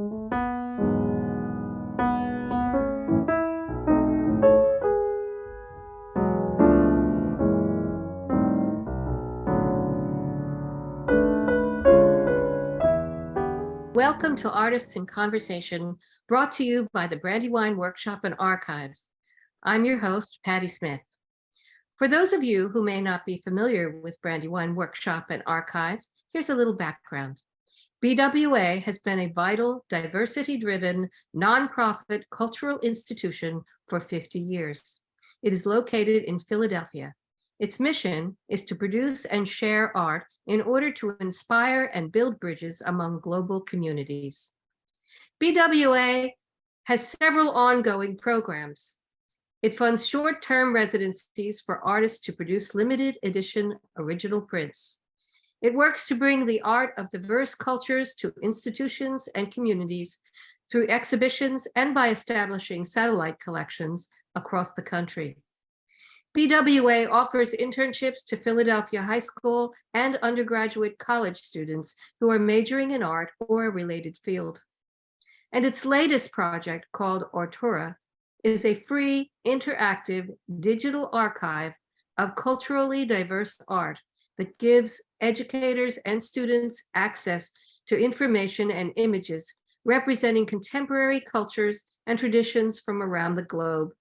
Welcome to Artists in Conversation, brought to you by the Brandywine Workshop and Archives. I'm your host, Patty Smith. For those of you who may not be familiar with Brandywine Workshop and Archives, here's a little background. BWA has been a vital, diversity-driven, nonprofit cultural institution for 50 years. It is located in Philadelphia. Its mission is to produce and share art in order to inspire and build bridges among global communities. BWA has several ongoing programs. It funds short-term residencies for artists to produce limited edition original prints. It works to bring the art of diverse cultures to institutions and communities through exhibitions and by establishing satellite collections across the country. BWA offers internships to Philadelphia high school and undergraduate college students who are majoring in art or a related field. And its latest project, called Artura, is a free, interactive digital archive of culturally diverse art that gives educators and students access to information and images representing contemporary cultures and traditions from around the globe.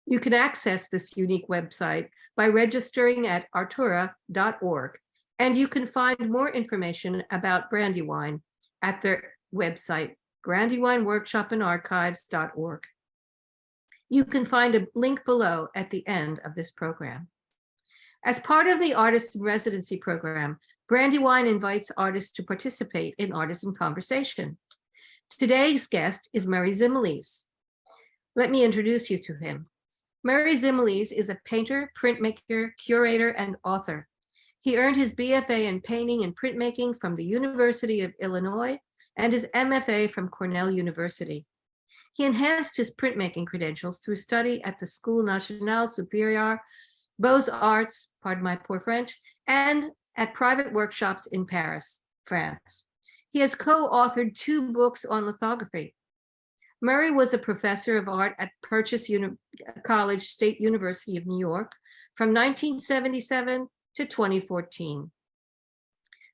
You can access this unique website by registering at artura.org, and you can find more information about Brandywine at their website, brandywineworkshopandarchives.org. You can find a link below at the end of this program. As part of the Artist in Residency program, Brandywine invites artists to participate in Artists in Conversation. Today's guest is Murray Zimiles. Let me introduce you to him. Murray Zimiles is a painter, printmaker, curator, and author. He earned his BFA in painting and printmaking from the University of Illinois and his MFA from Cornell University. He enhanced his printmaking credentials through study at the School Nationale Supérieure Beaux-Arts, pardon my poor French, and at private workshops in Paris, France. He has co-authored 2 books on lithography. Murray was a professor of art at Purchase College State University of New York from 1977 to 2014.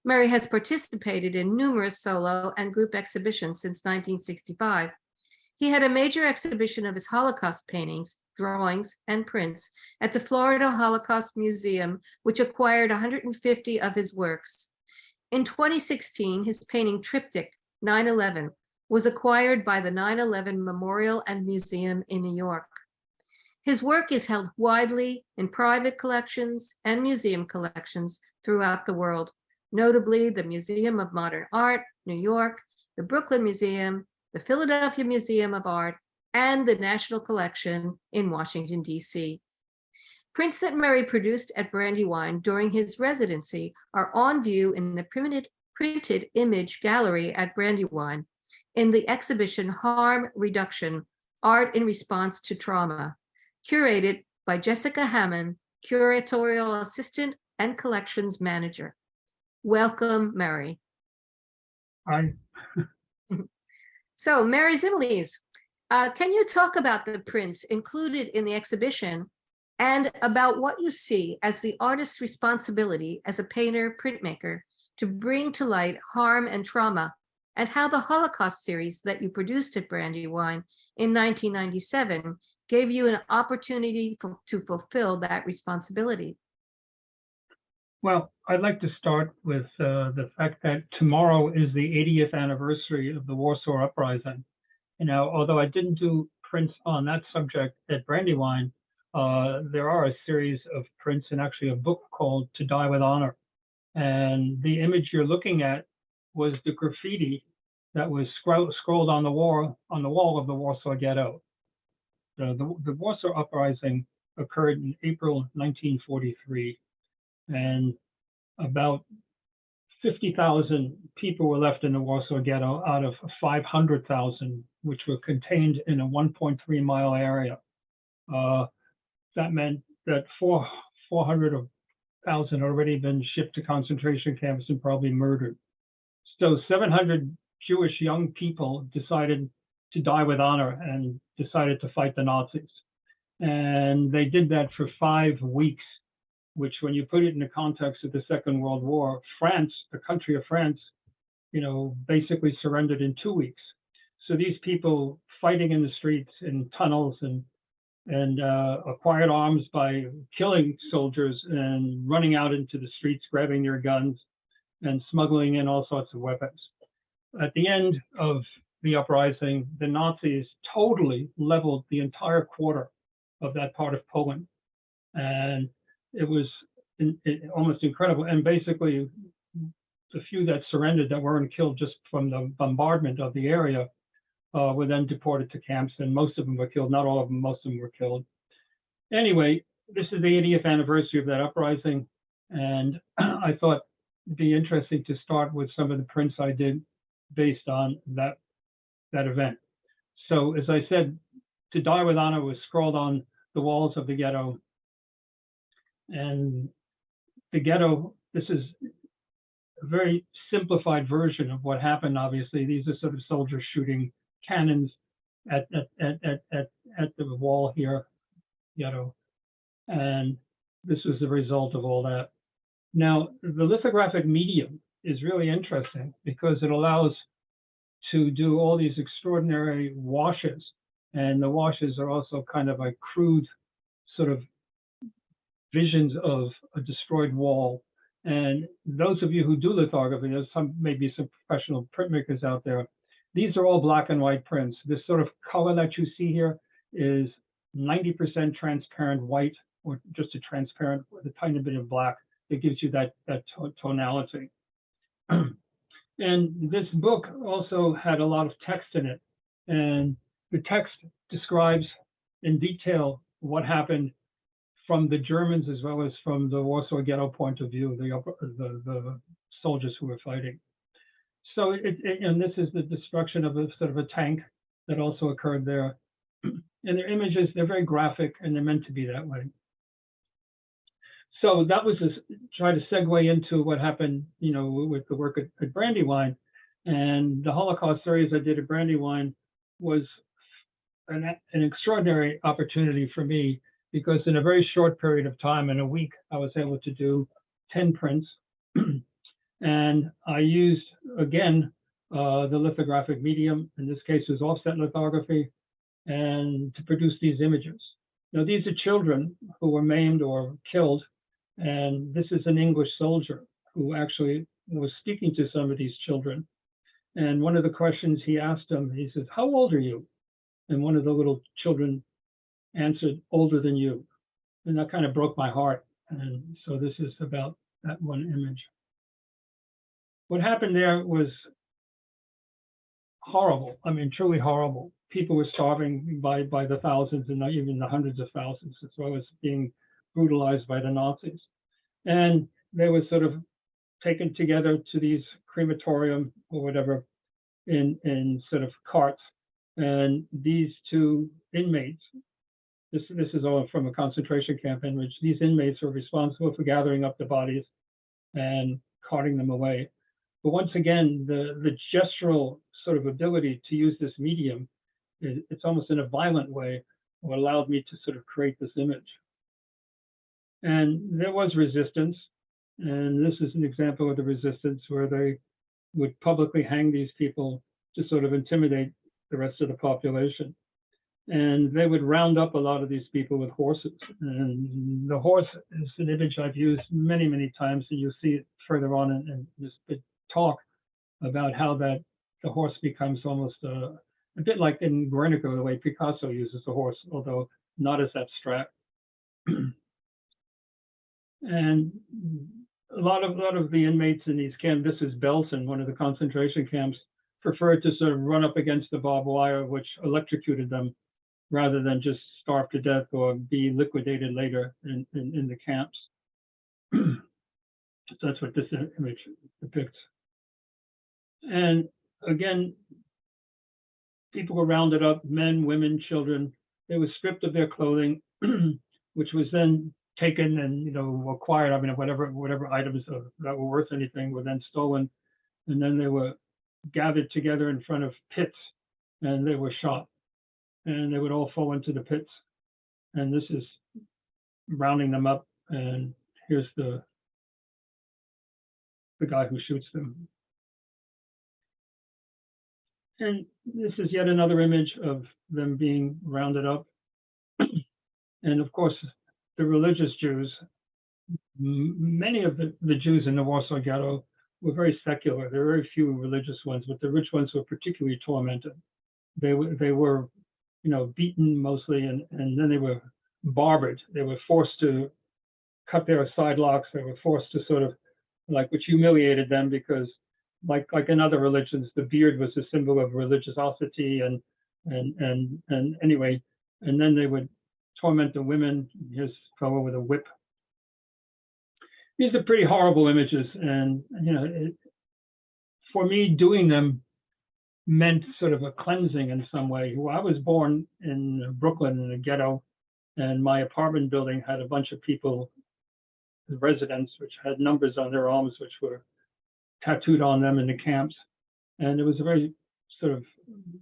Murray has participated in numerous solo and group exhibitions since 1965. He had a major exhibition of his Holocaust paintings, drawings, and prints at the Florida Holocaust Museum, which acquired 150 of his works. In 2016, his painting Triptych 9/11 was acquired by the 9/11 Memorial and Museum in New York. His work is held widely in private collections and museum collections throughout the world, notably the Museum of Modern Art, New York, the Brooklyn Museum, the Philadelphia Museum of Art, and the National Collection in Washington, D.C. Prints that Murray produced at Brandywine during his residency are on view in the printed image gallery at Brandywine in the exhibition Harm Reduction, Art in Response to Trauma, curated by Jessica Hammond, curatorial assistant and collections manager. Welcome, Murray. Hi. So, Murray Zimiles, can you talk about the prints included in the exhibition and about what you see as the artist's responsibility as a painter, printmaker, to bring to light harm and trauma, and how the Holocaust series that you produced at Brandywine in 1997 gave you an opportunity to fulfill that responsibility? Well, I'd like to start with the fact that tomorrow is the 80th anniversary of the Warsaw Uprising. You know, although I didn't do prints on that subject at Brandywine, there are a series of prints and actually a book called To Die with Honor. And the image you're looking at was the graffiti that was scrolled on the wall of the Warsaw Ghetto. The Warsaw Uprising occurred in April 1943, and about 50,000 people were left in the Warsaw Ghetto out of 500,000, which were contained in a 1.3-mile area. That meant that 400,000 had already been shipped to concentration camps and probably murdered. So 700 Jewish young people decided to die with honor and decided to fight the Nazis. And they did that for 5 weeks, which when you put it in the context of the Second World War, France, the country of France, basically surrendered in 2 weeks. So these people fighting in the streets, in tunnels, and acquired arms by killing soldiers and running out into the streets, grabbing their guns and smuggling in all sorts of weapons. At the end of the uprising, the Nazis totally leveled the entire quarter of that part of Poland. And it was almost incredible. And basically, the few that surrendered that weren't killed just from the bombardment of the area were then deported to camps, and most of them were killed. Not all of them, most of them were killed. Anyway, this is the 80th anniversary of that uprising, and I thought it'd be interesting to start with some of the prints I did based on that event. So as I said, "To Die with Honor" was scrawled on the walls of the ghetto. And the ghetto, this is a very simplified version of what happened, obviously. These are sort of soldiers shooting cannons at the wall here, ghetto. And this was the result of all that. Now, the lithographic medium is really interesting because it allows to do all these extraordinary washes. And the washes are also kind of like crude sort of visions of a destroyed wall. And those of you who do lithography, there's maybe some professional printmakers out there. These are all black and white prints. This sort of color that you see here is 90% transparent white, or just a transparent with a tiny bit of black that gives you that tonality. And this book also had a lot of text in it. And the text describes in detail what happened from the Germans as well as from the Warsaw Ghetto point of view, the soldiers who were fighting. So, and this is the destruction of a sort of a tank that also occurred there. And their images, they're very graphic, and they're meant to be that way. So that was to try to segue into what happened, with the work at Brandywine. And the Holocaust series I did at Brandywine was an extraordinary opportunity for me, because in a very short period of time, in a week, I was able to do 10 prints. And I used, again, the lithographic medium, in this case was offset lithography, and to produce these images. Now, these are children who were maimed or killed, and this is an English soldier who actually was speaking to some of these children. And one of the questions he asked them, he says, "How old are you?" And one of the little children answered, "Older than you." And that kind of broke my heart. And so this is about that one image. What happened there was horrible. I mean, truly horrible. People were starving by the thousands, and not even the hundreds of thousands, as well as being brutalized by the Nazis. And they were sort of taken together to these crematorium or whatever in sort of carts. And these two inmates, this is all from a concentration camp image, these inmates were responsible for gathering up the bodies and carting them away. But once again, the gestural sort of ability to use this medium, it's almost in a violent way, what allowed me to sort of create this image. And there was resistance. And this is an example of the resistance where they would publicly hang these people to sort of intimidate the rest of the population. And they would round up a lot of these people with horses. And the horse is an image I've used many, many times. And you'll see it further on in this big talk about how that the horse becomes almost a bit like in Guernica, the way Picasso uses the horse, although not as abstract. And a lot of the inmates in these camps, this is Belsen, one of the concentration camps, preferred to sort of run up against the barbed wire, which electrocuted them, rather than just starve to death or be liquidated later in the camps. So that's what this image depicts. And again, people were rounded up, men, women, children. They were stripped of their clothing, which was then taken and acquired. I mean, whatever items that were worth anything were then stolen, and then they were gathered together in front of pits, and they were shot, and they would all fall into the pits. And this is rounding them up, and here's the guy who shoots them. And this is yet another image of them being rounded up. And of course, the religious Jews, many of the Jews in the Warsaw Ghetto were very secular. There were very few religious ones, but the rich ones were particularly tormented. They were, you know, beaten mostly, and then they were barbered. They were forced to cut their side locks. They were forced to sort of, like, which humiliated them, because like in other religions, the beard was a symbol of religiosity, and anyway, and then they would torment the women. Here's a fellow with a whip. These are pretty horrible images, and you know, for me, doing them meant sort of a cleansing in some way. Well, I was born in Brooklyn in a ghetto, and my apartment building had a bunch of people, residents, which had numbers on their arms, which were tattooed on them in the camps. And it was a very sort of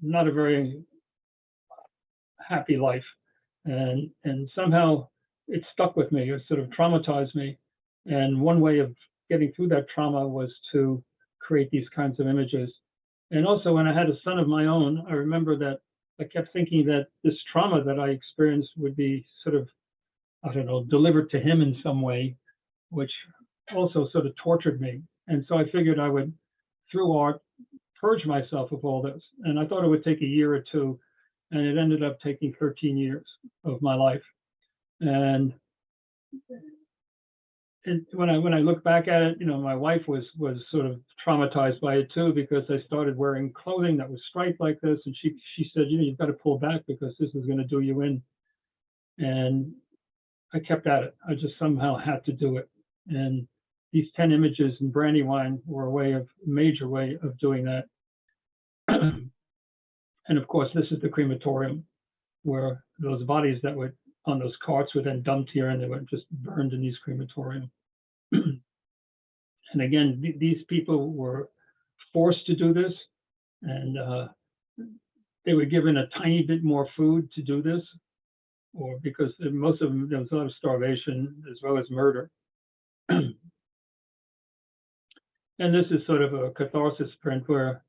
not a very happy life. And somehow it stuck with me. It sort of traumatized me. And one way of getting through that trauma was to create these kinds of images. And also, when I had a son of my own, I remember that I kept thinking that this trauma that I experienced would be sort of, I don't know, delivered to him in some way, which also sort of tortured me. And so I figured I would, through art, purge myself of all this. And I thought it would take a year or two, and it ended up taking 13 years of my life. And when I look back at it, you know, my wife was sort of traumatized by it too, because I started wearing clothing that was striped like this, and she said, you know, you've got to pull back because this is going to do you in. And I kept at it. I just somehow had to do it. And these 10 images in Brandywine were a major way of doing that. And of course, this is the crematorium, where those bodies that were on those carts were then dumped here, and they were just burned in these crematorium. And again, these people were forced to do this, and they were given a tiny bit more food to do this, or because most of them, there was a lot of starvation as well as murder. And this is sort of a catharsis print where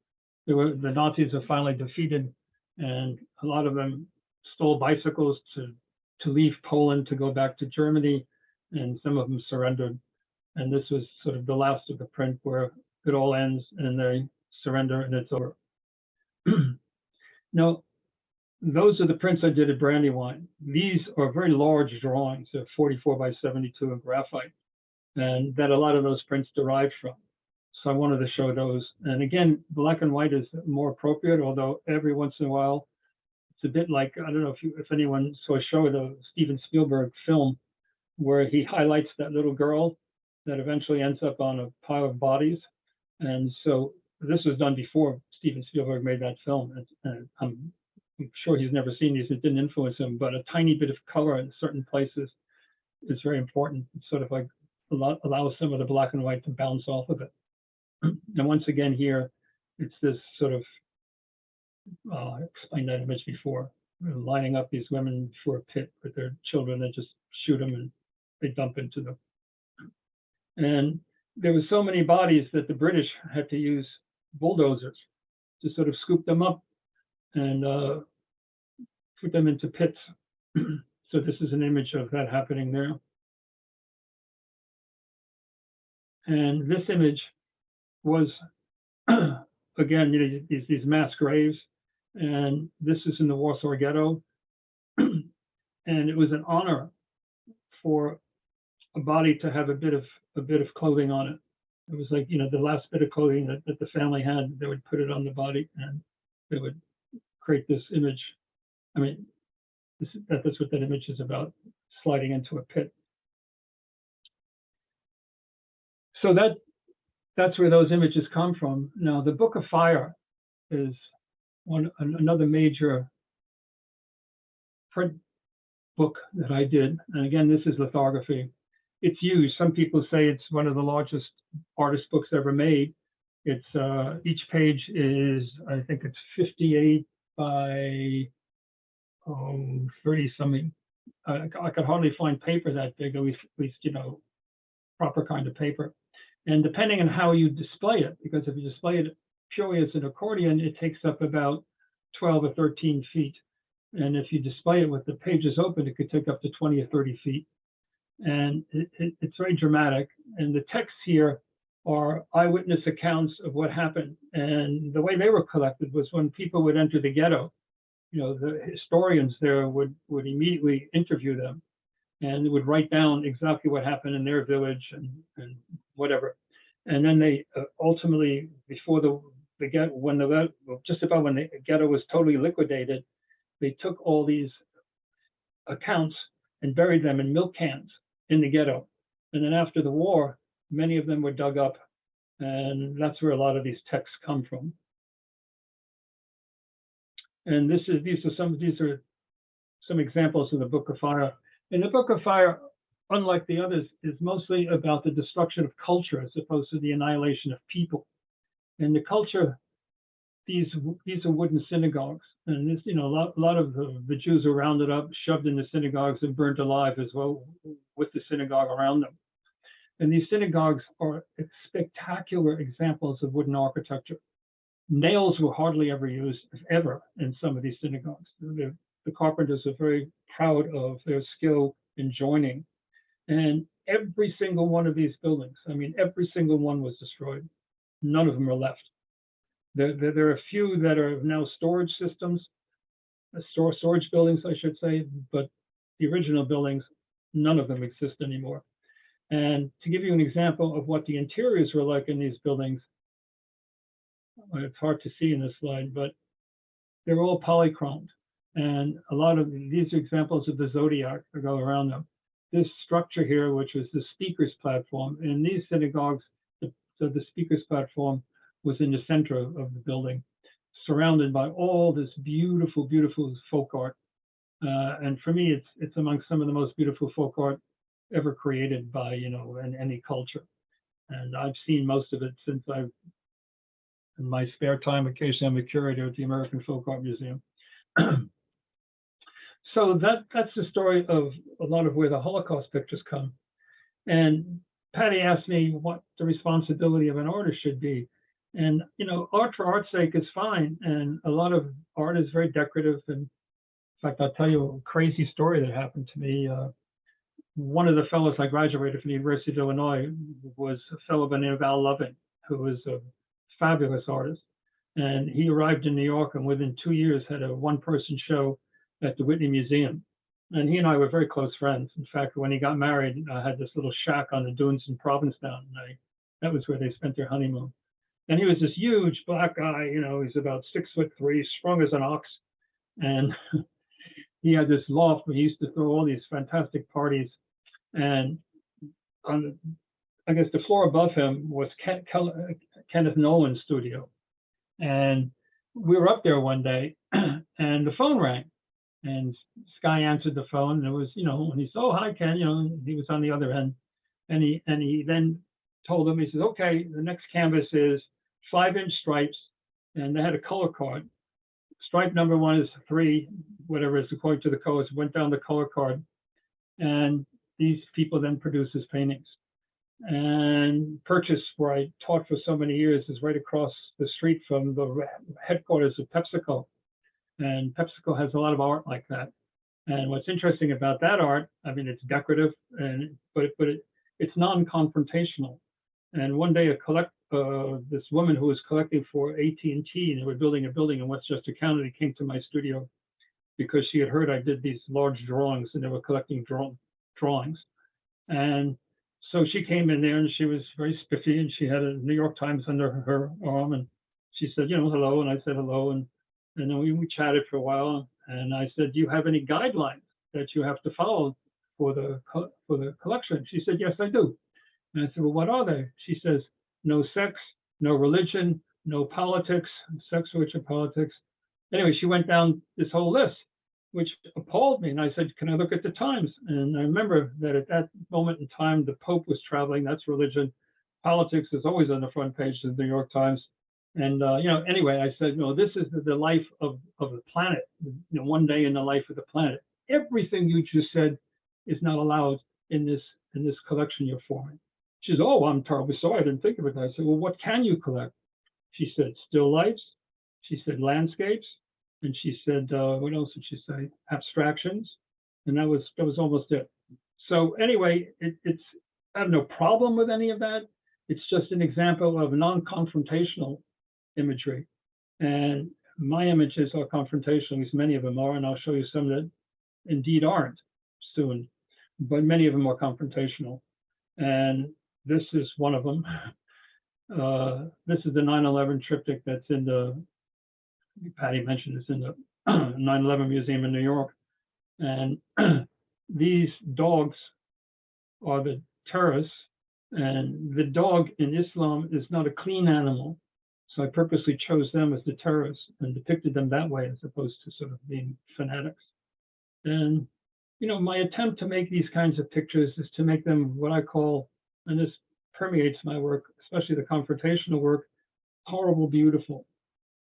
the Nazis are finally defeated, and a lot of them stole bicycles to leave Poland to go back to Germany, and some of them surrendered. And this was sort of the last of the print where it all ends and they surrender and it's over. Now, those are the prints I did at Brandywine. These are very large drawings. They're 44 by 72 in graphite, and that a lot of those prints derived from. So I wanted to show those. And again, black and white is more appropriate, although every once in a while, it's a bit like, I don't know if anyone saw a show of the Steven Spielberg film where he highlights that little girl that eventually ends up on a pile of bodies. And so this was done before Steven Spielberg made that film. And I'm sure he's never seen these. It didn't influence him, but a tiny bit of color in certain places is very important. It's sort of like allows some of the black and white to bounce off of it. And once again here, it's this sort of, I explained that image before, lining up these women for a pit with their children. They just shoot them and they dump into them. And there were so many bodies that the British had to use bulldozers to sort of scoop them up and put them into pits. So this is an image of that happening there. And this image was, again, you know, these mass graves. And this is in the Warsaw Ghetto. And it was an honor for a body to have a bit of clothing on it. It was like, you know, the last bit of clothing that the family had, they would put it on the body and they would create this image. I mean, that's what that image is about, sliding into a pit. So that's where those images come from. Now, the Book of Fire is another major print book that I did. And again, this is lithography. It's used. Some people say it's one of the largest artist books ever made. It's each page is, I think it's 58 by 30 something. I could hardly find paper that big, at least proper kind of paper. And depending on how you display it, because if you display it purely as an accordion, it takes up about 12 or 13 feet. And if you display it with the pages open, it could take up to 20 or 30 feet. And it's very dramatic. And the texts here are eyewitness accounts of what happened. And the way they were collected was when people would enter the ghetto, the historians there would immediately interview them and would write down exactly what happened in their village and whatever. And then they ultimately, before the ghetto, just about when the ghetto was totally liquidated, they took all these accounts and buried them in milk cans in the ghetto. And then after the war, many of them were dug up, and that's where a lot of these texts come from. And these are some examples in the Book of Fire. In the Book of Fire, unlike the others, is mostly about the destruction of culture as opposed to the annihilation of people. And the culture, these are wooden synagogues, and this, a lot of the Jews were rounded up, shoved in the synagogues, and burnt alive as well with the synagogue around them. And these synagogues are spectacular examples of wooden architecture. Nails were hardly ever used, if ever, in some of these synagogues. The carpenters are very proud of their skill in joining. And every single one of these buildings, every single one was destroyed. None of them are left. There are a few that are now storage systems, storage buildings, I should say, but the original buildings, none of them exist anymore. And to give you an example of what the interiors were like in these buildings, it's hard to see in this slide, but they're all polychromed. And a lot of these are examples of the zodiac that go around them. This structure here, which was the speaker's platform, in these synagogues, the speaker's platform was in the center of the building, surrounded by all this beautiful, beautiful folk art. And for me, it's among some of the most beautiful folk art ever created by, in any culture. And I've seen most of it since in my spare time, occasionally I'm a curator at the American Folk Art Museum. So that's the story of a lot of where the Holocaust pictures come. And Patty asked me what the responsibility of an artist should be. And, art for art's sake is fine. And a lot of art is very decorative. And in fact, I'll tell you a crazy story that happened to me. One of the fellows I graduated from the University of Illinois was a fellow by the name of Al Loving, who was a fabulous artist. And he arrived in New York and within 2 years had a one-person show at the Whitney Museum. And he and I were very close friends. In fact, when he got married, I had this little shack on the dunes in Provincetown. And that was where they spent their honeymoon. And he was this huge black guy, he's about 6'3", strong as an ox. And he had this loft where he used to throw all these fantastic parties. And on I guess the floor above him was Kenneth Nolan's studio. And we were up there one day and the phone rang. And Sky answered the phone, and it was, and he said, "Oh, hi, Ken," he was on the other end. And he then told him, he says, "Okay, the next canvas is 5-inch stripes," and they had a color card. Stripe number 1 is 3, whatever is according to the colors, went down the color card. And these people then produced his paintings. And Purchase, where I taught for so many years, is right across the street from the headquarters of PepsiCo. And PepsiCo has a lot of art like that. And what's interesting about that art, it's decorative, but it's non-confrontational. And one day, this woman who was collecting for AT&T, and they were building a building in Westchester County, came to my studio because she had heard I did these large drawings, and they were collecting drawings. And so she came in there, and she was very spiffy, and she had a New York Times under her arm, and she said, "Hello," and I said hello, and then we chatted for a while, and I said, "Do you have any guidelines that you have to follow for the collection?" She said, "Yes, I do." And I said, "Well, what are they?" She says, "No sex, no religion, no politics, sex, religion, politics." Anyway, she went down this whole list, which appalled me. And I said, "Can I look at the Times?" And I remember that at that moment in time, the Pope was traveling, that's religion. politics is always on the front page of the New York Times. And, anyway, I said, no, this is the life of the planet, one day in the life of the planet. Everything you just said is not allowed in this collection you're forming. She says, oh, I'm terribly sorry, I didn't think of it. I said, well, what can you collect? She said, still lifes. She said, landscapes. And she said, what else did she say? Abstractions. And that was almost it. So anyway, I have no problem with any of that. It's just an example of non-confrontational imagery. And my images are confrontational, at least many of them are, and I'll show you some that indeed aren't soon, but many of them are confrontational. And this is one of them. This is the 9/11 triptych that's in Patty mentioned it's in the 9/11 Museum in New York. And these dogs are the terrorists, and the dog in Islam is not a clean animal. So I purposely chose them as the terrorists and depicted them that way, as opposed to sort of being fanatics. And, my attempt to make these kinds of pictures is to make them what I call, and this permeates my work, especially the confrontational work, horrible, beautiful.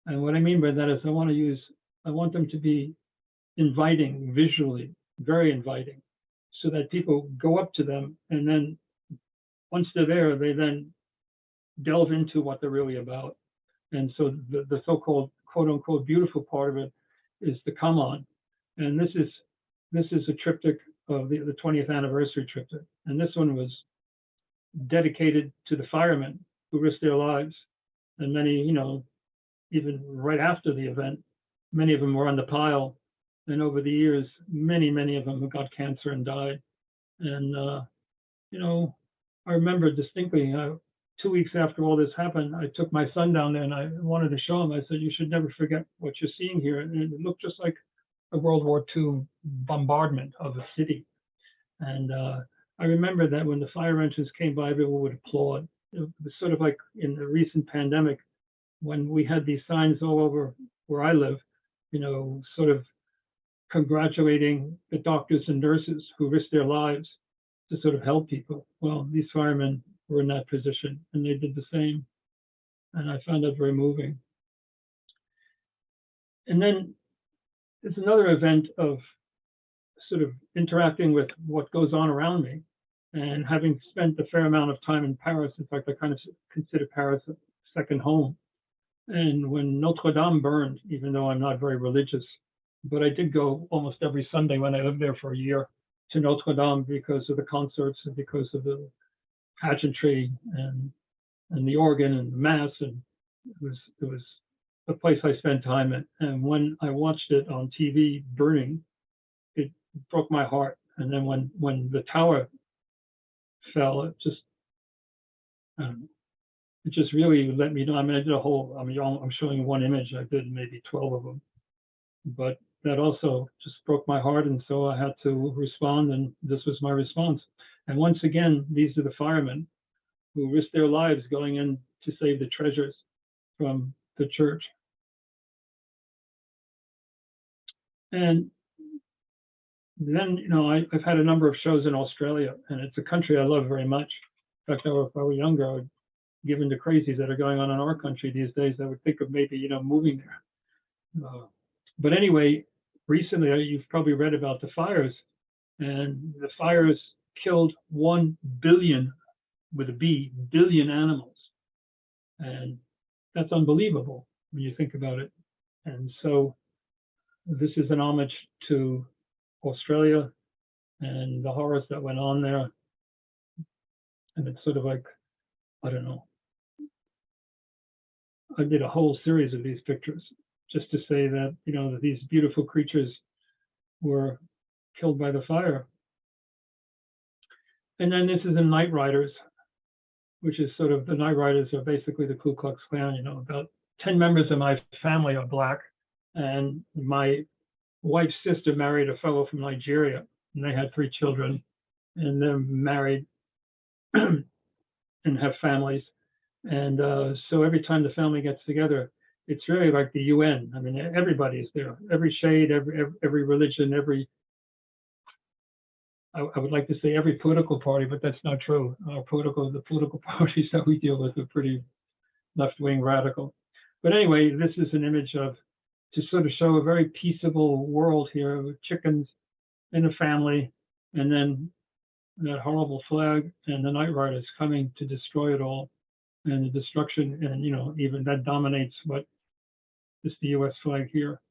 And what I mean by that is I want them to be inviting visually, very inviting, so that people go up to them, and then once they're there, they then delve into what they're really about. And so the so-called quote unquote beautiful part of it is the come on. And this is a triptych of the 20th anniversary triptych. And this one was dedicated to the firemen who risked their lives. And many, even right after the event, many of them were on the pile. And over the years, many of them got cancer and died. And, I remember distinctly, 2 weeks after all this happened, I took my son down there and I wanted to show him. I said, you should never forget what you're seeing here. And it looked just like a World War II bombardment of a city. And I remember that when the fire engines came by, everyone would applaud. It was sort of like in the recent pandemic, when we had these signs all over where I live, sort of congratulating the doctors and nurses who risked their lives to sort of help people. Well, these firemen were in that position, and they did the same. And I found that very moving. And then there's another event of sort of interacting with what goes on around me. And having spent a fair amount of time in Paris, in fact, I kind of consider Paris a second home. And when Notre Dame burned, even though I'm not very religious, but I did go almost every Sunday when I lived there for a year to Notre Dame because of the concerts and because of the pageantry and the organ and the mass, and it was a place I spent time in. And when I watched it on TV burning, it broke my heart. And then when the tower fell, it just really let me know. I mean, I did I'm showing you one image. I did maybe 12 of them, but that also just broke my heart. And so I had to respond, and this was my response. And once again, these are the firemen who risked their lives going in to save the treasures from the church. And then, I've had a number of shows in Australia, and it's a country I love very much. In fact, if I were younger, I would, given the crazies that are going on in our country these days, I would think of maybe, moving there. But anyway, recently, you've probably read about the fires, and the fires killed 1 billion, with a B, billion animals. And that's unbelievable when you think about it. And so this is an homage to Australia and the horrors that went on there. And it's sort of like, I don't know. I did a whole series of these pictures just to say that, that these beautiful creatures were killed by the fire. And then this is in Night Riders, which is sort of, the Night Riders are basically the Ku Klux Klan. About 10 members of my family are Black, and my wife's sister married a fellow from Nigeria, and they had 3 children, and they're married and have families. And so every time the family gets together, it's really like the UN. I mean, everybody's there, every shade, every religion, every I would like to say every political party, but that's not true. The political parties that we deal with are pretty left-wing radical. But anyway, this is an image of, to sort of show a very peaceable world here with chickens in a family, and then that horrible flag and the night riders coming to destroy it all, and the destruction, and even that dominates what is the US flag here.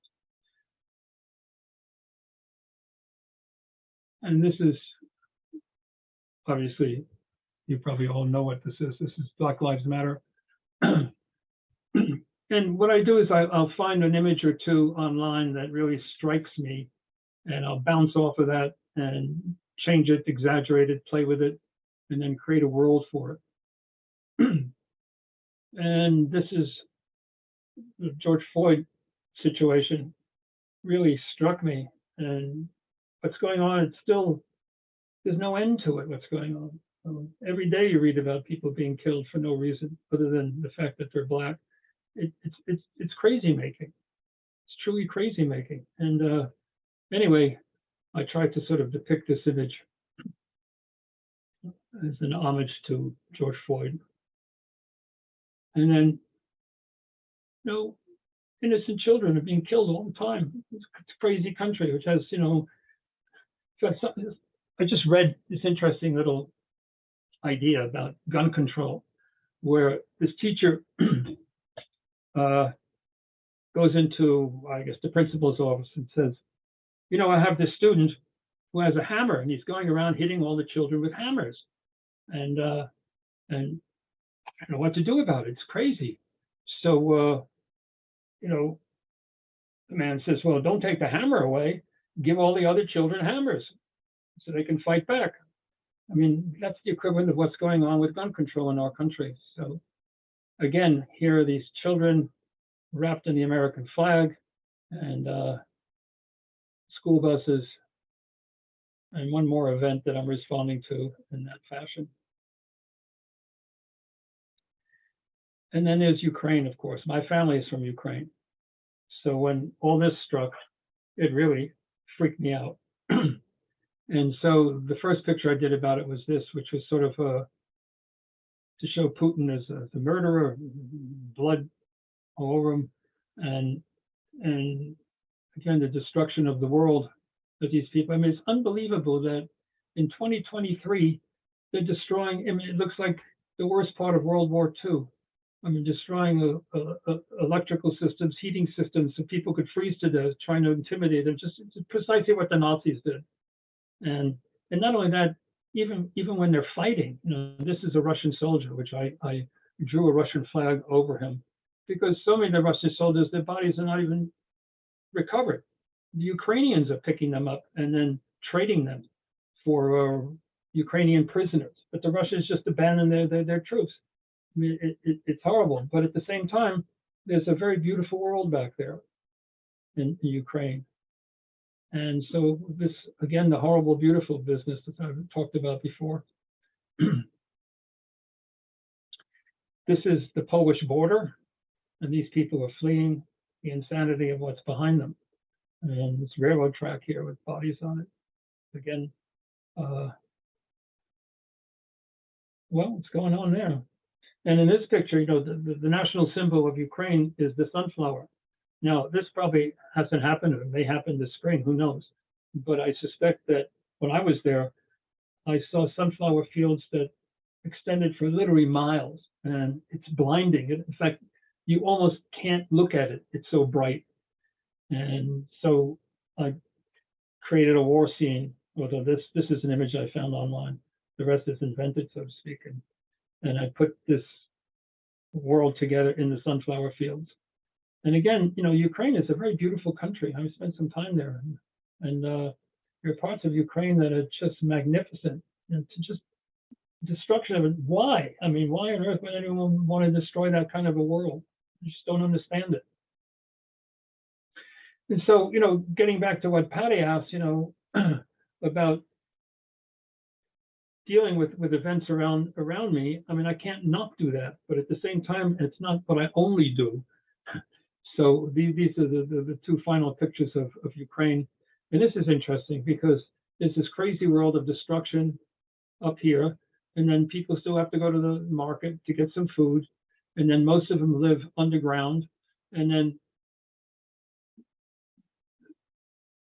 And this is, obviously, you probably all know what this is. This is Black Lives Matter. And what I do is I'll find an image or two online that really strikes me, and I'll bounce off of that and change it, exaggerate it, play with it, and then create a world for it. And this is the George Floyd situation really struck me. And what's going on, it's still, there's no end to it, what's going on. Every day you read about people being killed for no reason other than the fact that they're Black. It's crazy making. It's truly crazy making. And anyway, I tried to sort of depict this image as an homage to George Floyd. And then, innocent children are being killed all the time. It's a crazy country, which has, I just read this interesting little idea about gun control, where this teacher goes into, I guess, the principal's office and says, I have this student who has a hammer, and he's going around hitting all the children with hammers. And I don't know what to do about it. It's crazy. So, the man says, well, don't take the hammer away. Give all the other children hammers so they can fight back. I mean, that's the equivalent of what's going on with gun control in our country. So again, here are these children wrapped in the American flag, and school buses, and one more event that I'm responding to in that fashion. And then there's Ukraine, of course. My family is from Ukraine. So when all this struck, it really freaked me out. And so the first picture I did about it was this, which was sort of to show Putin as a murderer, blood all over him, and again, the destruction of the world that these people. I mean, it's unbelievable that in 2023, they're destroying, I mean, it looks like the worst part of World War II. I mean, destroying electrical systems, heating systems, so people could freeze to death, trying to intimidate them. Just precisely what the Nazis did. And not only that, even when they're fighting, this is a Russian soldier, which I drew a Russian flag over him, because so many of the Russian soldiers, their bodies are not even recovered. The Ukrainians are picking them up and then trading them for Ukrainian prisoners, but the Russians just abandon their troops. I mean, it's horrible, but at the same time, there's a very beautiful world back there in Ukraine. And so this, again, the horrible, beautiful business that I've talked about before. This is the Polish border, and these people are fleeing the insanity of what's behind them. And this railroad track here with bodies on it. Again, well, what's going on there? And in this picture, the national symbol of Ukraine is the sunflower. Now, this probably hasn't happened, or it may happen this spring, who knows? But I suspect that when I was there, I saw sunflower fields that extended for literally miles, and it's blinding. In fact, you almost can't look at it. It's so bright. And so I created a war scene, although this is an image I found online. The rest is invented, so to speak. And I put this world together in the sunflower fields. And again, Ukraine is a very beautiful country. I spent some time there, and there are parts of Ukraine that are just magnificent. And to just destruction of it. Why? I mean, why on earth would anyone want to destroy that kind of a world? I just don't understand it. And so, getting back to what Patty asked, about dealing with events around me. I mean, I can't not do that, but at the same time, it's not what I only do. So these are the two final pictures of Ukraine. And this is interesting because there's this crazy world of destruction up here, and then people still have to go to the market to get some food, and then most of them live underground, and then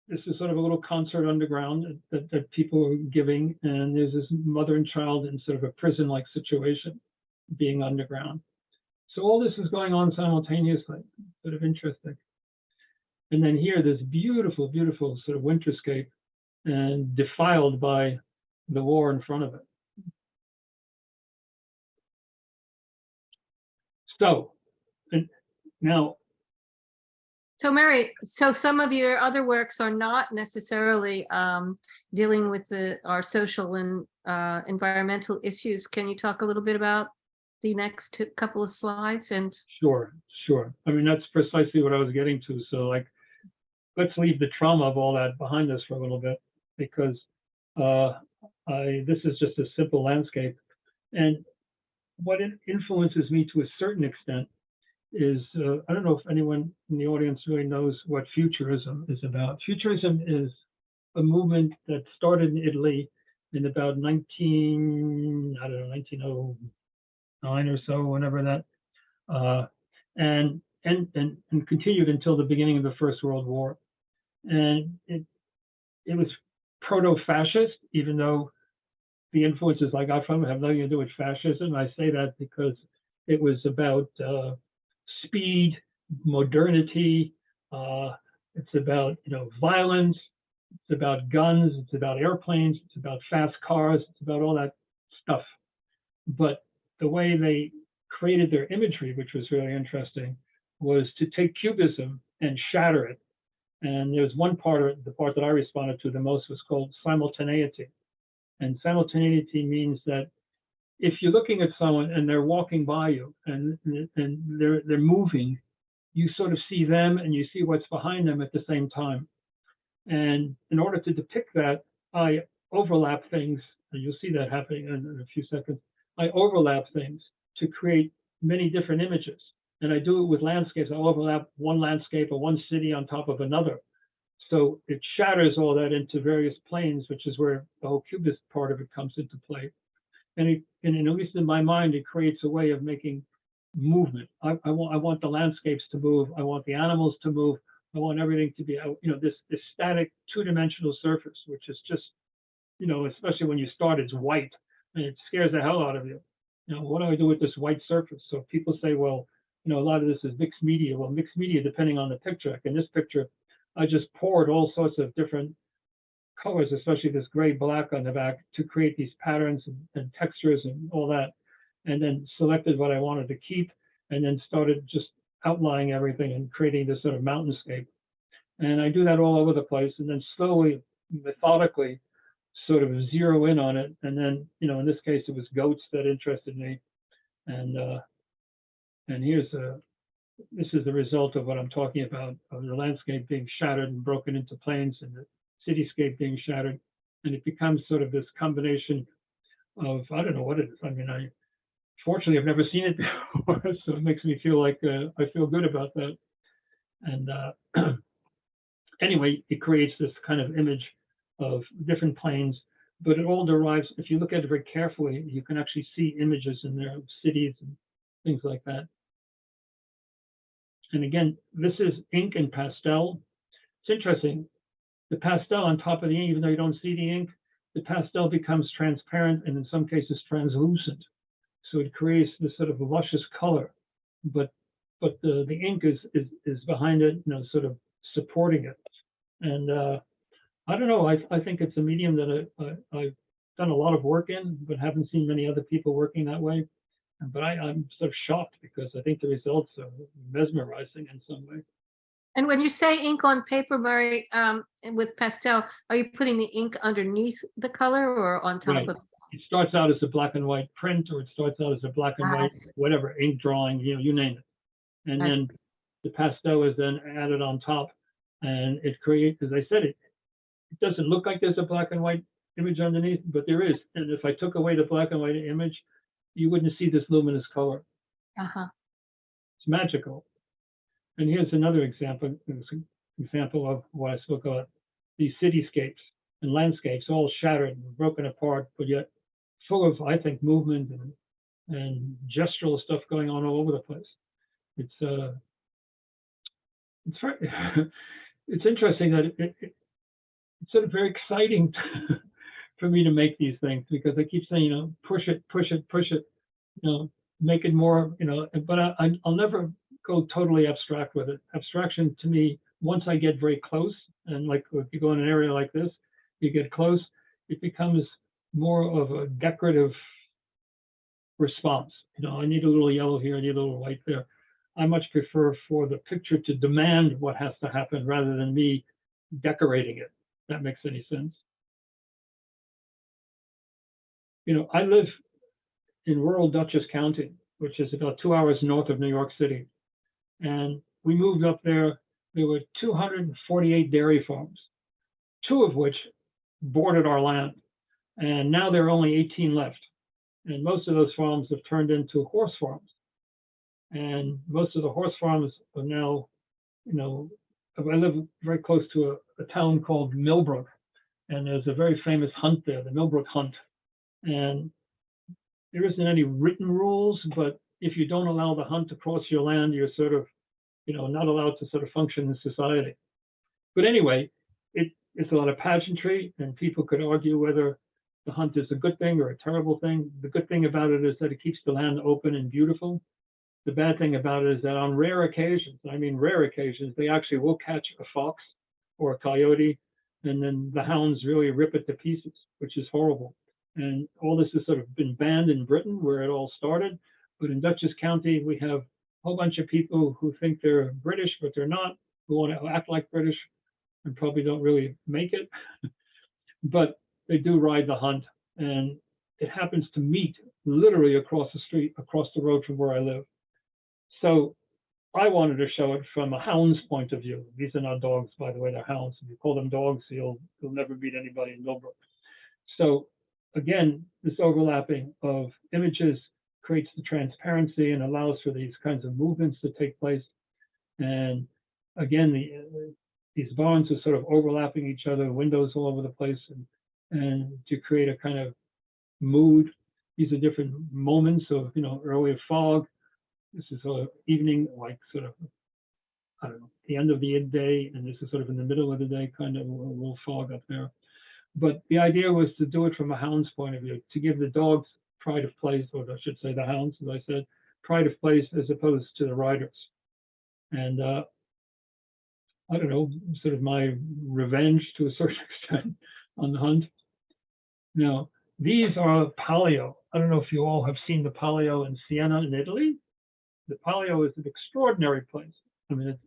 this is sort of a little concert underground that people are giving, and there's this mother and child in sort of a prison-like situation, being underground. So all this is going on simultaneously, sort of interesting. And then here, this beautiful, beautiful sort of winterscape, and defiled by the war in front of it. So, and now, So Mary, so some of your other works are not necessarily dealing with our social and environmental issues. Can you talk a little bit about the next couple of slides? And sure. I mean, that's precisely what I was getting to. So, like, let's leave the trauma of all that behind us for a little bit, because this is just a simple landscape, and what it influences me to a certain extent is, I don't know if anyone in the audience really knows what Futurism is about. Futurism is a movement that started in Italy in about 1909 or so, whenever that, and continued until the beginning of the First World War. And it was proto-fascist, even though the influences I got from it have nothing to do with fascism. I say that because it was about speed, modernity. It's about, violence. It's about guns. It's about airplanes. It's about fast cars. It's about all that stuff. But the way they created their imagery, which was really interesting, was to take Cubism and shatter it. And there's one part of it, the part that I responded to the most, was called simultaneity. And simultaneity means that if you're looking at someone and they're walking by you and they're moving, you sort of see them and you see what's behind them at the same time. And in order to depict that, I overlap things, and you'll see that happening in a few seconds. I overlap things to create many different images. And I do it with landscapes. I overlap one landscape or one city on top of another. So it shatters all that into various planes, which is where the whole Cubist part of it comes into play. And at least in my mind, it creates a way of making movement. I want the landscapes to move. I want the animals to move. I want everything to be, this static two-dimensional surface, which is just, especially when you start, it's white, and it scares the hell out of you. What do I do with this white surface? So people say, well, a lot of this is mixed media. Well, mixed media, depending on the picture. Like in this picture, I just poured all sorts of different colors, especially this gray-black on the back, to create these patterns and textures and all that, and then selected what I wanted to keep, and then started just outlining everything and creating this sort of mountainscape. And I do that all over the place, and then slowly, methodically, sort of zero in on it. And then, in this case, it was goats that interested me. And this is the result of what I'm talking about, of the landscape being shattered and broken into planes, and the cityscape being shattered. And it becomes sort of this combination of, I don't know what it is. I mean, fortunately, I've never seen it before, so it makes me feel like I feel good about that. And anyway, it creates this kind of image of different planes, but it all derives, if you look at it very carefully, you can actually see images in there of cities and things like that. And again, this is ink and pastel. It's interesting. The pastel on top of the ink, even though you don't see the ink, the pastel becomes transparent and in some cases translucent. So it creates this sort of luscious color, but the ink is behind it, sort of supporting it. And I don't know. I think it's a medium that I've done a lot of work in, but haven't seen many other people working that way. But I'm sort of shocked because I think the results are mesmerizing in some way. And when you say ink on paper, Murray, with pastel, are you putting the ink underneath the color or on top Right. of? It starts out as a black and white print, or it starts out as a black and white, whatever, ink drawing, you name it. And then the pastel is then added on top, and it creates, as I said, it doesn't look like there's a black and white image underneath, but there is. And if I took away the black and white image, you wouldn't see this luminous color. It's magical. And here's another example of what I spoke about, these cityscapes. and landscapes, all shattered and broken apart, but yet full of, I think, movement and gestural stuff going on all over the place. It's it's interesting that it's sort of very exciting for me to make these things, because I keep saying, you know, push it, push it, push it, you know, make it more, you know, but I'll never go totally abstract with it. Abstraction to me, once I get very close, and like if you go in an area like this, you get close, it becomes more of a decorative response. You know, I need a little yellow here, I need a little white there. I much prefer for the picture to demand what has to happen rather than me decorating it. If that makes any sense. You know, I live in rural Dutchess County, which is about 2 hours north of New York City. And we moved up there. There were 248 dairy farms, 2 of which bordered our land. And now there are only 18 left. And most of those farms have turned into horse farms. And most of the horse farms are now, you know, I live very close to a town called Millbrook. And there's a very famous hunt there, the Millbrook Hunt. And there isn't any written rules, but if you don't allow the hunt to cross your land, you're sort of, you know, not allowed to sort of function in society. But anyway, it's a lot of pageantry, and people could argue whether the hunt is a good thing or a terrible thing. The good thing about it is that it keeps the land open and beautiful. The bad thing about it is that on rare occasions, I mean rare occasions, they actually will catch a fox or a coyote, and then the hounds really rip it to pieces, which is horrible. And all this has sort of been banned in Britain, where it all started. But in Dutchess County, we have a whole bunch of people who think they're British, but they're not, who want to act like British and probably don't really make it. But they do ride the hunt, and it happens to meet literally across the street, across the road from where I live. So I wanted to show it from a hound's point of view. These are not dogs, by the way, they're hounds. If you call them dogs, you'll never beat anybody in Millbrook. So again, this overlapping of images creates the transparency and allows for these kinds of movements to take place. And again, these barns are sort of overlapping each other, windows all over the place, and to create a kind of mood. These are different moments of, you know, early fog. This is sort of evening, like sort of, I don't know, the end of the day, and this is sort of in the middle of the day, kind of a little fog up there. But the idea was to do it from a hound's point of view, to give the dogs pride of place, or I should say the hounds, as I said, pride of place as opposed to the riders. And I don't know, sort of my revenge to a certain extent on the hunt. Now, these are Palio. I don't know if you all have seen the Palio in Siena in Italy. The Palio is an extraordinary place. I mean,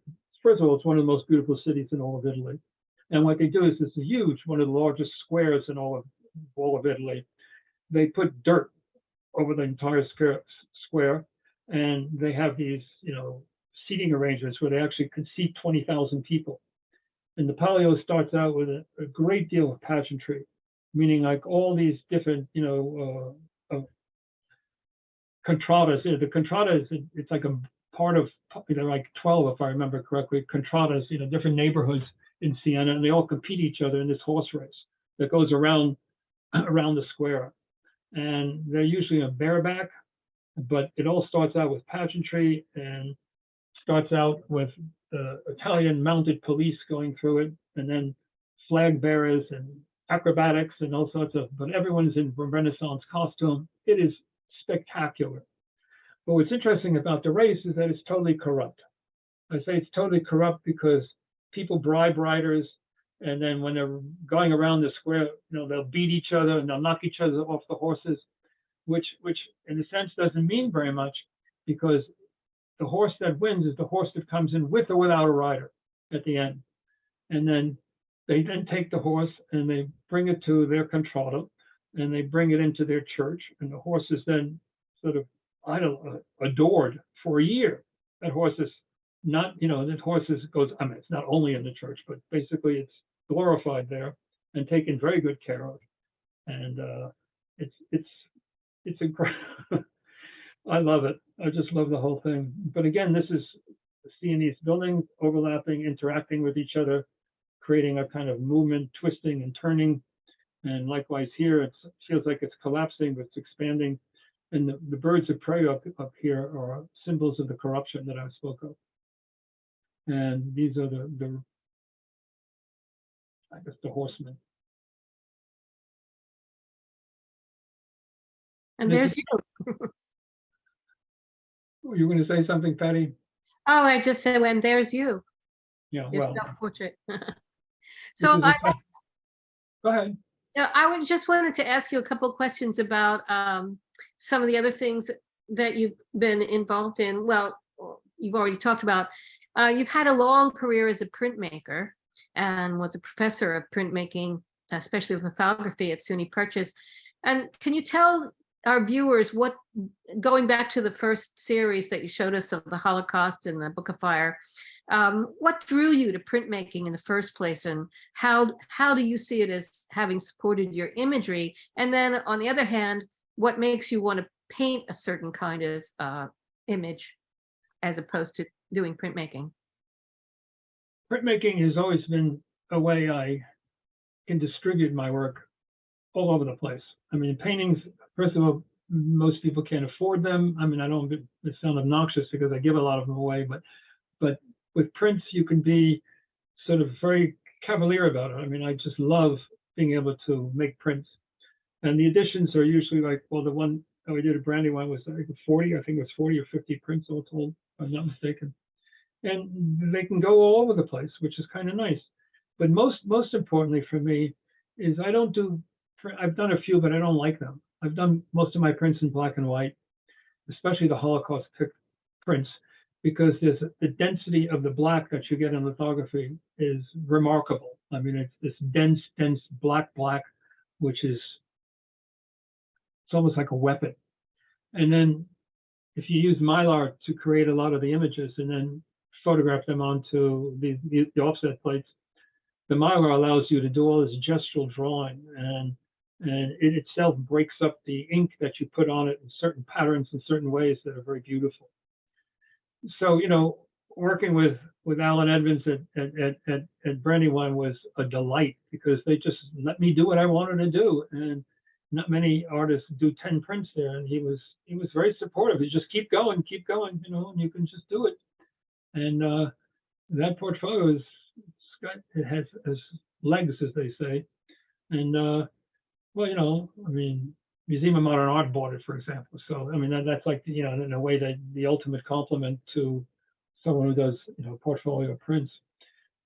first of all, it's one of the most beautiful cities in all of Italy. And what they do is this is huge, one of the largest squares in all of Italy. They put dirt over the entire square, and they have these, you know, seating arrangements where they actually could seat 20,000 people. And the Palio starts out with a great deal of pageantry, meaning like all these different, you know, contradas. You know, the contradas, it's like a part of, you know, like 12, if I remember correctly, contradas, you know, different neighborhoods in Siena, and they all compete each other in this horse race that goes around the square. And they're usually a bareback, but it all starts out with pageantry and starts out with the Italian mounted police going through it, and then flag bearers and acrobatics and all sorts of, but everyone's in Renaissance costume. It is spectacular. But what's interesting about the race is that it's totally corrupt. I say it's totally corrupt because people bribe riders, and then when they're going around the square, you know, they'll beat each other and they'll knock each other off the horses, which in a sense doesn't mean very much, because the horse that wins is the horse that comes in with or without a rider at the end. And then they then take the horse and they bring it to their contrada, and they bring it into their church, and the horse is then sort of, I don't know, adored for a year. That horse is not, you know, that horse goes, I mean, it's not only in the church, but basically it's glorified there and taken very good care of. And it's incredible. I love it. I just love the whole thing. But again, this is seeing these buildings overlapping, interacting with each other, creating a kind of movement, twisting and turning. And likewise here, it feels like it's collapsing, but it's expanding. And the birds of prey up here are symbols of the corruption that I spoke of. And these are the I guess, the horsemen. And there's you. Were you going to say something, Patty? Oh, I just said, and there's you. Yeah, Your well. self-portrait. So go ahead. I just wanted to ask you a couple of questions about some of the other things that you've been involved in. Well, you've already talked about. You've had a long career as a printmaker and was a professor of printmaking, especially lithography at SUNY Purchase. And can you tell our viewers what, going back to the first series that you showed us of the Holocaust and the Book of Fire, what drew you to printmaking in the first place, and how do you see it as having supported your imagery? And then on the other hand, what makes you want to paint a certain kind of image as opposed to doing printmaking? Printmaking has always been a way I can distribute my work all over the place. I mean, paintings, first of all, most people can't afford them. I mean, I don't sound obnoxious because I give a lot of them away, but with prints, you can be sort of very cavalier about it. I mean, I just love being able to make prints. And the editions are usually like, well, the one that we did at Brandywine was like 40, I think it was 40 or 50 prints all told, if I'm not mistaken. And they can go all over the place, which is kind of nice. But most importantly for me is I don't do, I've done a few, but I don't like them. I've done most of my prints in black and white, especially the Holocaust prints, because there's the density of the black that you get in lithography is remarkable. I mean, it's this dense black, which is, it's almost like a weapon. And then if you use Mylar to create a lot of the images and then photograph them onto the offset plates, the Mylar allows you to do all this gestural drawing, and it itself breaks up the ink that you put on it in certain patterns in certain ways that are very beautiful. So, you know, working with Alan Edmonds at Brandywine was a delight because they just let me do what I wanted to do. And not many artists do 10 prints there. And he was very supportive. He just keep going, you know, and you can just do it. And that portfolio is, it has legs, as they say. And well, you know, I mean, Museum of Modern Art bought it, for example. So, I mean, that's like, you know, in a way that the ultimate compliment to someone who does, you know, portfolio prints.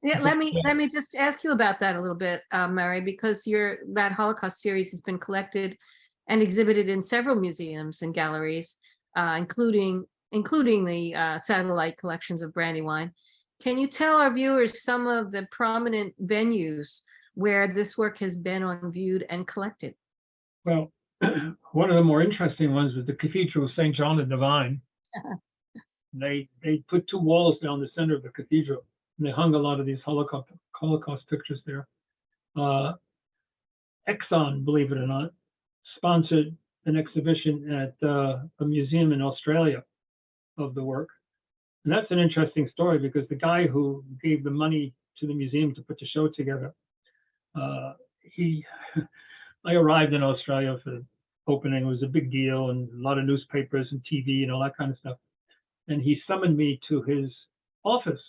Yeah, let me just ask you about that a little bit, Murray, because that Holocaust series has been collected and exhibited in several museums and galleries, including the satellite collections of Brandywine. Can you tell our viewers some of the prominent venues where this work has been on viewed and collected? Well, one of the more interesting ones was the Cathedral of St. John the Divine. They put two walls down the center of the cathedral, and they hung a lot of these Holocaust pictures there. Exxon, believe it or not, sponsored an exhibition at a museum in Australia of the work. And that's an interesting story because the guy who gave the money to the museum to put the show together, I arrived in Australia for the opening. It was a big deal and a lot of newspapers and TV and all that kind of stuff. And he summoned me to his office.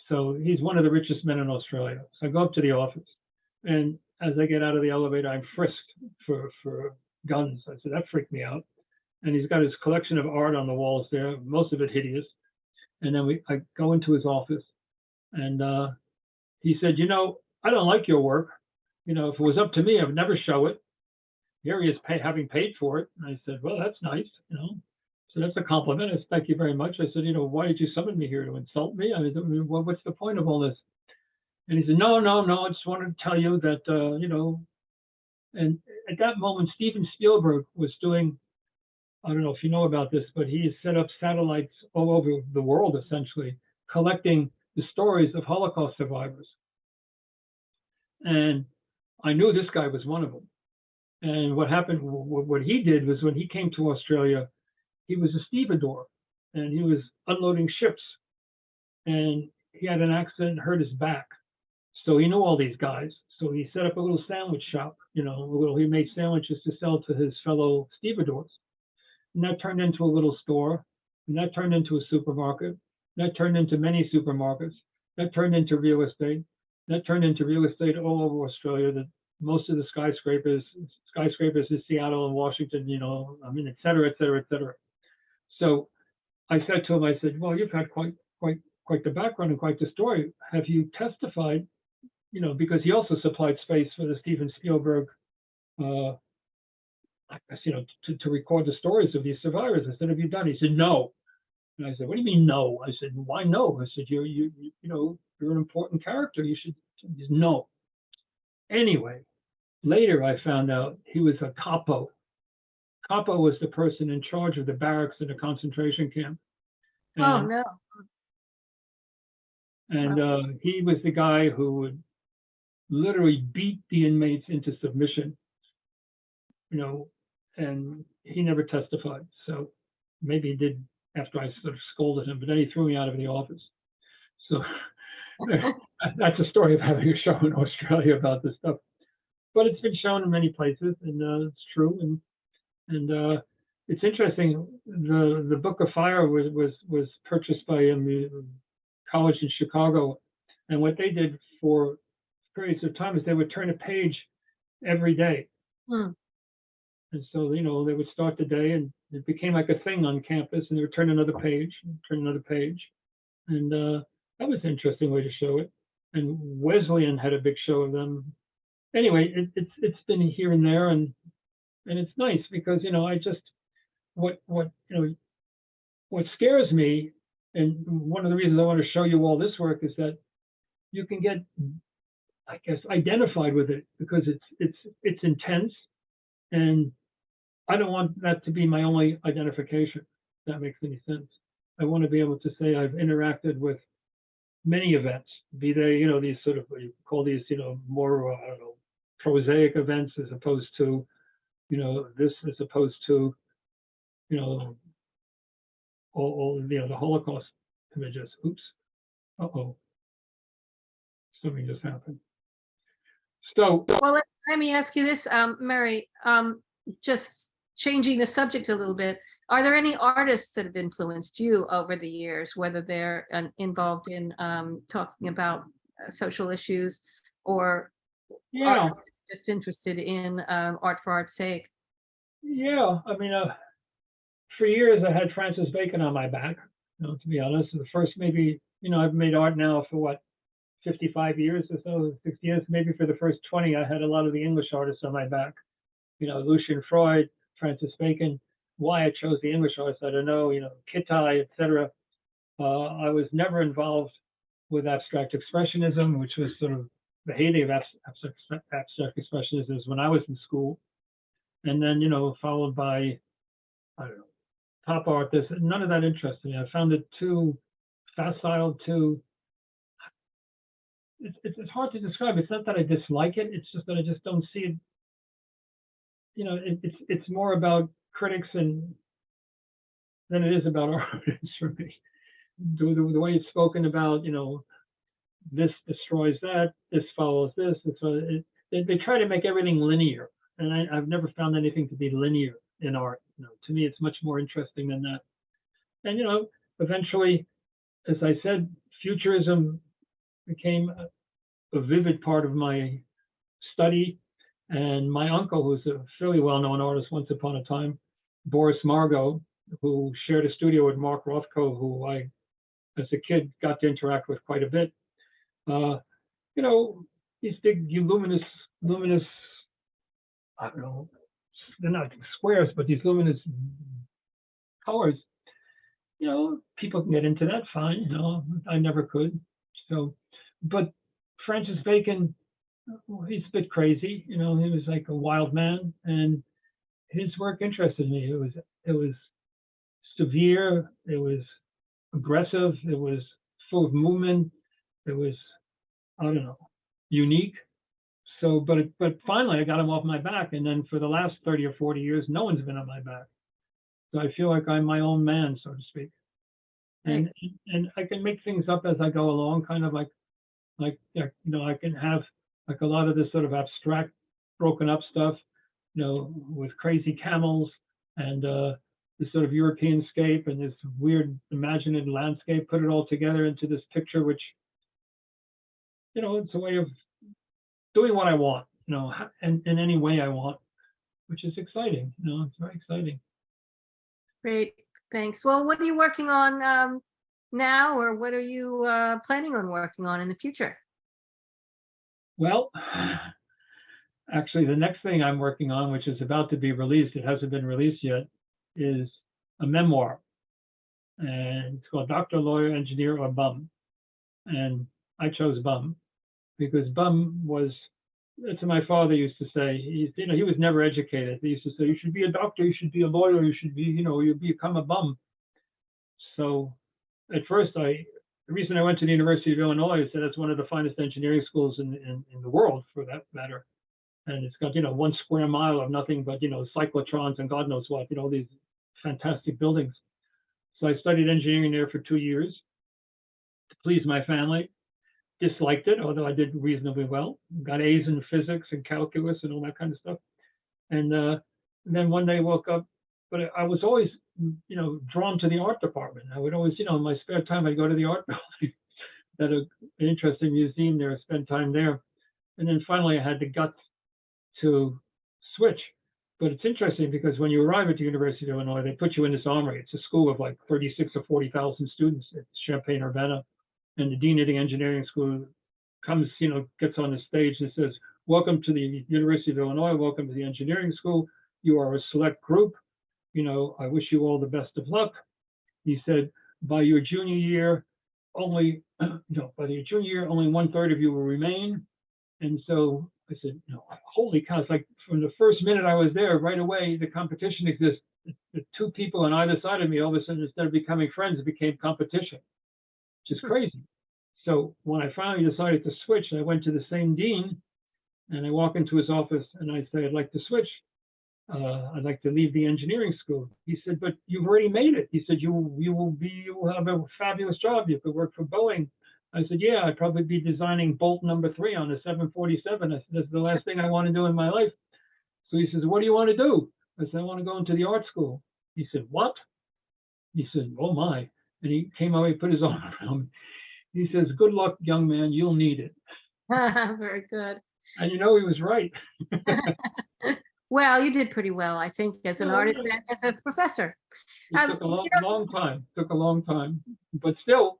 So he's one of the richest men in Australia. So I go up to the office, and as I get out of the elevator, I'm frisked for guns. I said, that freaked me out. And he's got his collection of art on the walls there, most of it hideous. And then I go into his office, and he said, you know, I don't like your work. You know, if it was up to me, I would never show it. Here he is having paid for it. And I said, well, that's nice, you know. So that's a compliment. I said, thank you very much. I said, you know, why did you summon me here, to insult me? I mean, what's the point of all this? And he said, no, I just wanted to tell you that, you know, and at that moment, Steven Spielberg was doing, I don't know if you know about this, but he has set up satellites all over the world, essentially, collecting the stories of Holocaust survivors. And I knew this guy was one of them. And what happened, what he did was when he came to Australia, he was a stevedore and he was unloading ships. And he had an accident and hurt his back. So he knew all these guys. So he set up a little sandwich shop, he made sandwiches to sell to his fellow stevedores. And that turned into a little store. And that turned into a supermarket. That turned into many supermarkets. That turned into real estate. That turned into real estate all over Australia. That most of the skyscrapers in Seattle and Washington, et cetera, et cetera, et cetera. So I said to him, I said, well, you've had quite the background and quite the story. Have you testified? Because he also supplied space for the Steven Spielberg, I guess, to record the stories of these survivors. I said, have you done? He said, no. And I said, what do you mean, no? I said, why no? I said, you're an important character. You should. He said, no. Anyway, later I found out he was a capo. Capo was the person in charge of the barracks in the concentration camp. Oh, no. And he was the guy who would literally beat the inmates into submission, and he never testified. So maybe he did after I sort of scolded him, but then he threw me out of the office. So that's a story of having a show in Australia about this stuff. But it's been shown in many places, and it's true. And it's interesting. The Book of Fire was purchased by a college in Chicago, and what they did for periods of time is they would turn a page every day. Hmm. And so, they would start the day and it became like a thing on campus, and they would turn another page, and that was an interesting way to show it. And Wesleyan had a big show of them. Anyway, it's been here and there, and it's nice because, I just, what scares me, and one of the reasons I want to show you all this work is that you can get, I guess, identified with it because it's intense, and I don't want that to be my only identification, if that makes any sense. I want to be able to say I've interacted with many events, be they, these sort of, you call these, more, I don't know, prosaic events as opposed to, this as opposed to, all the Holocaust images. Oops. Uh-oh. Something just happened. So, well, let me ask you this, Murray, just changing the subject a little bit. Are there any artists that have influenced you over the years, whether they're involved in talking about social issues or just interested in art for art's sake? Yeah, I mean, for years I had Francis Bacon on my back, to be honest. The first maybe, I've made art now for what, 55 years or so, 60 years. Maybe for the first 20, I had a lot of the English artists on my back. Lucian Freud, Francis Bacon. Why I chose the English artists, I don't know, Kittai, etc. I was never involved with abstract expressionism, which was sort of the heyday of abstract expressionism when I was in school. And then, followed by, I don't know, pop art. None of that interested me. I found it too facile, it's hard to describe. It's not that I dislike it. It's just that I just don't see it. It's more about critics than it is about artists for me. The way it's spoken about, this destroys that, this follows this. They try to make everything linear, and I've never found anything to be linear in art. To me, it's much more interesting than that. And eventually, as I said, futurism became a vivid part of my study. And my uncle, who's a fairly well-known artist once upon a time, Boris Margot, who shared a studio with Mark Rothko, who I, as a kid, got to interact with quite a bit. These big luminous, I don't know, they're not squares, but these luminous colors, people can get into that fine, I never could. So, but Francis Bacon, he's a bit crazy, he was like a wild man, and his work interested me. It was severe, it was aggressive, it was full of movement, it was, I don't know, unique. So, but finally I got him off my back, and then for the last 30 or 40 years, no one's been on my back. So I feel like I'm my own man, so to speak. And I can make things up as I go along, kind of like I can have like a lot of this sort of abstract, broken up stuff, with crazy camels and this sort of European scape and this weird imaginative landscape, put it all together into this picture, which, it's a way of doing what I want, and in any way I want, which is exciting. It's very exciting. Great, thanks. Well, what are you working on now, or what are you planning on working on in the future? Well, actually, the next thing I'm working on, which is about to be released, it hasn't been released yet, is a memoir. And it's called Doctor, Lawyer, Engineer, or Bum. And I chose Bum because Bum was, that's what my father used to say. He was never educated. He used to say, you should be a doctor, you should be a lawyer, you should be, you become a bum. So at first, the reason I went to the University of Illinois is that it's one of the finest engineering schools in the world, for that matter. And it's got, 1 square mile of nothing but, cyclotrons and God knows what, these fantastic buildings. So I studied engineering there for 2 years to please my family. Disliked it, although I did reasonably well. Got A's in physics and calculus and all that kind of stuff. And then one day I woke up, but I was always, drawn to the art department. I would always, in my spare time, I'd go to the art building, at an interesting museum there, spend time there. And then finally I had the guts to switch. But it's interesting because when you arrive at the University of Illinois, they put you in this armory. It's a school of like 36 or 40,000 students at Champaign-Urbana. And the dean of the engineering school comes, gets on the stage and says, welcome to the University of Illinois, welcome to the engineering school. You are a select group. I wish you all the best of luck. He said, by your junior year, only 1/3 of you will remain. And so I said, holy cow, it's like from the first minute I was there, right away, the competition exists. The 2 people on either side of me, all of a sudden, instead of becoming friends, it became competition, which is crazy. So when I finally decided to switch, I went to the same dean and I walk into his office and I say, I'd like to switch. I'd like to leave the engineering school. He said, but you've already made it. He said, you will have a fabulous job. You could work for Boeing. I said, yeah, I'd probably be designing bolt number 3 on the 747. I said, that's the last thing I want to do in my life. So he says, what do you want to do? I said, I want to go into the art school. He said, what? He said, oh my. And he came out, he put his arm around me. He says, good luck, young man, you'll need it. Very good. And he was right. Well, you did pretty well, I think, as an artist and as a professor. It took a long time, but still,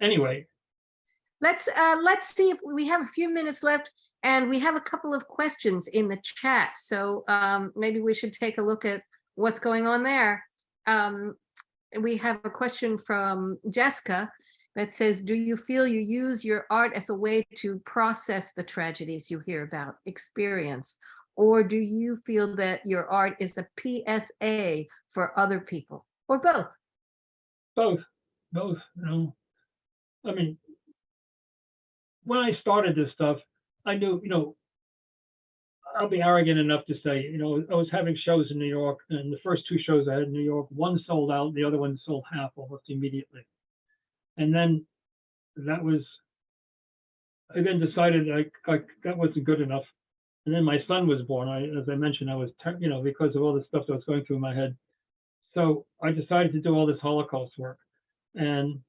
anyway. Let's see if we have a few minutes left, and we have a couple of questions in the chat. So maybe we should take a look at what's going on there. We have a question from Jessica that says, do you feel you use your art as a way to process the tragedies you hear about, experience? Or do you feel that your art is a PSA for other people, or both? Both. I mean, when I started this stuff, I knew, I'll be arrogant enough to say, I was having shows in New York, and the first 2 shows I had in New York, one sold out, the other one sold half almost immediately. And then I then decided like that wasn't good enough. And then my son was born. As I mentioned, I was, because of all the stuff that was going through my head. So I decided to do all this Holocaust work, and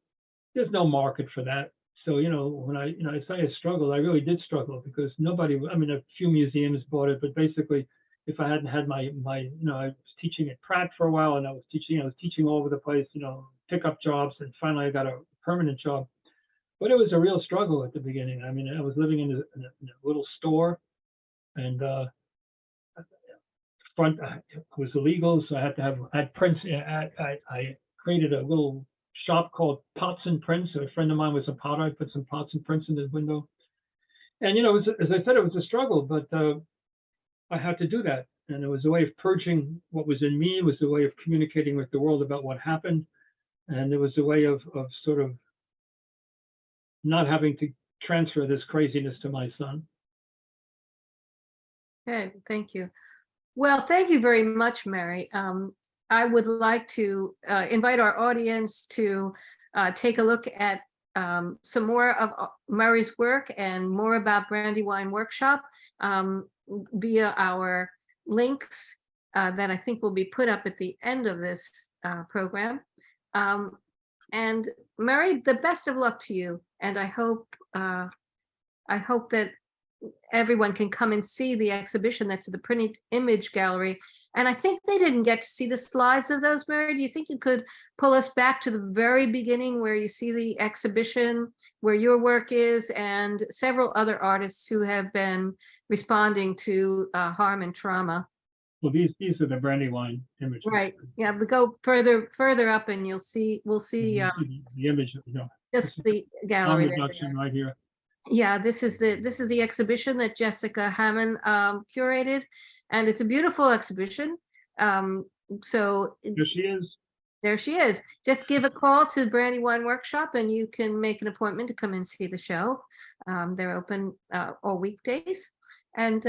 there's no market for that. So, when I say I struggled, I really did struggle because a few museums bought it, but basically, if I hadn't had my I was teaching at Pratt for a while, and I was teaching all over the place, pickup jobs, and finally I got a permanent job. But it was a real struggle at the beginning. I mean, I was living in a little store, and front was illegal, so I had prints. I created a little shop called Pots and Prints. A friend of mine was a potter. I put some pots and prints in his window, and as I said, it was a struggle, but I had to do that, and it was a way of purging what was in me. It was a way of communicating with the world about what happened, and it was a way of sort of not having to transfer this craziness to my son. Okay, thank you. Well, thank you very much, Mary. I would like to invite our audience to take a look at some more of Murray's work and more about Brandywine Workshop via our links that I think will be put up at the end of this program. And Murray, the best of luck to you. And I hope that everyone can come and see the exhibition that's at the Printed Image Gallery. And I think they didn't get to see the slides of those, Murray. Do you think you could pull us back to the very beginning where you see the exhibition, where your work is, and several other artists who have been responding to harm and trauma? Well, these are the Brandywine images. Right. Yeah, but go further up and we'll see the image, just the gallery there. reduction right here. Yeah, this is the exhibition that Jessica Hammond curated, and it's a beautiful exhibition. So There she is. there she is. Just give a call to Brandywine Workshop and you can make an appointment to come and see the show. They're open all weekdays. And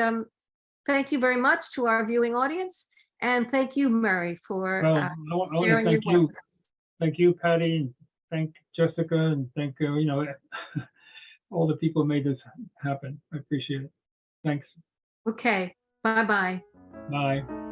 thank you very much to our viewing audience, and thank you, Murray, for Well, I want to sharing your thank work you. with us. Thank you, Patty, and thank Jessica, and thank all the people who made this happen. I appreciate it. Thanks. Okay, bye-bye. Bye.